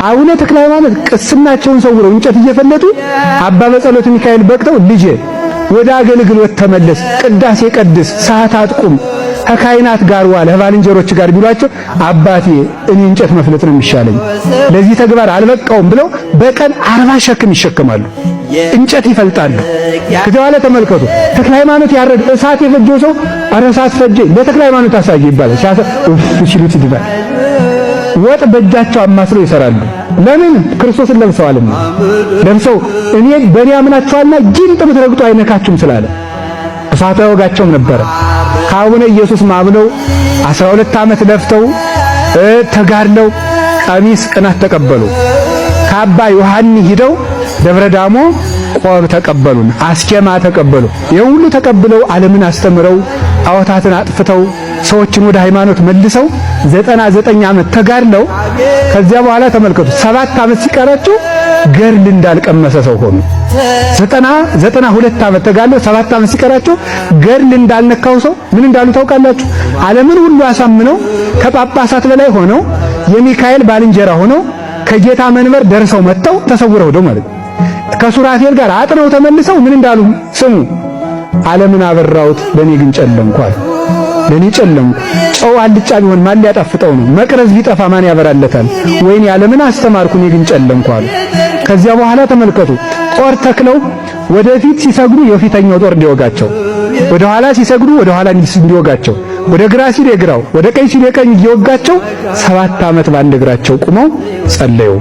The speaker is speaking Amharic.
አቡነ ተክለ ሃይማኖት ቅስናቸውን ሰውረው እንጨት እየፈለጡ አባ በጸሎተ ሚካኤል በቅተው ልጄ ወደ አገልግሎት ተመለስ፣ ቅዳሴ ቀድስ፣ ሰዓታት ቁም፣ ከካህናት ጋር ዋል፣ ከባልንጀሮች ጋር ቢሏቸው አባቴ እኔ እንጨት መፍለጥ ነው የሚሻለኝ ለዚህ ተግባር አልበቃውም ብለው በቀን 40 ሸክም ይሸከማሉ፣ እንጨት ይፈልጣሉ። ከዚያ በኋላ ተመልከቱ ተክለ ሃይማኖት ያረድ እሳት የፈጀው ሰው ኧረ እሳት ፈጀኝ ለተክለ ሃይማኖት አሳየ ይባላል። ሲሉት ይድናል። ወጥ በእጃቸው አማስለው ይሰራሉ። ለምን? ክርስቶስን ለብሰዋልና። ለብሰው እኔ በእኔ አምናችኋልና ጊንጥ ብትረግጡ አይነካችሁም ስላለ እሳቱ አይወጋቸውም ነበረ። ከአቡነ ኢየሱስ ማምነው 12 ዓመት ለፍተው ተጋድለው ቀሚስ ቅናት ተቀበሉ። ከአባ ዮሐኒ ሂደው ደብረ ዳሞ ቆብ ተቀበሉን፣ አስኬማ ተቀበሉ። የሁሉ ተቀብለው ዓለምን አስተምረው ጣዖታትን አጥፍተው ሰዎችን ወደ ሃይማኖት መልሰው 99 ዓመት ተጋድለው ከዚያ በኋላ ተመልከቱ 7 ዓመት ሲቀራቸው ገርል እንዳልቀመሰ ሰው ሆኑ። 92 ዓመት ተጋድለው 7 ዓመት ሲቀራቸው ገርል እንዳልነካው ሰው ምን እንዳሉ ታውቃላችሁ? ዓለምን ሁሉ አሳምነው ከጳጳሳት በላይ ሆነው የሚካኤል ባልንጀራ ሆነው ከጌታ መንበር ደርሰው መጥተው ተሰውረው ሄደው ማለት ከሱራፌል ጋር አጥነው ተመልሰው ምን እንዳሉ ስሙ። ዓለምን አበራሁት ለኔ ግን ጨለምኩ አሉ። ለኔ ጨለምኩ። ጨው አልጫ ቢሆን ማን ሊያጣፍጠው ነው? መቅረዝ ቢጠፋ ማን ያበራለታል? ወይኔ ዓለምን አስተማርኩ እኔ ግን ጨለምኩ አሉ። ከዚያ በኋላ ተመልከቱ ጦር ተክለው ወደፊት ሲሰግዱ የፊተኛው ጦር እንዲወጋቸው፣ ወደ ኋላ ሲሰግዱ ወደ ኋላ እንዲወጋቸው፣ ወደ ግራ ሲል የግራው ወደ ቀኝ ሲል የቀኝ እየወጋቸው 7 ዓመት በአንድ እግራቸው ቆመው ጸለዩ።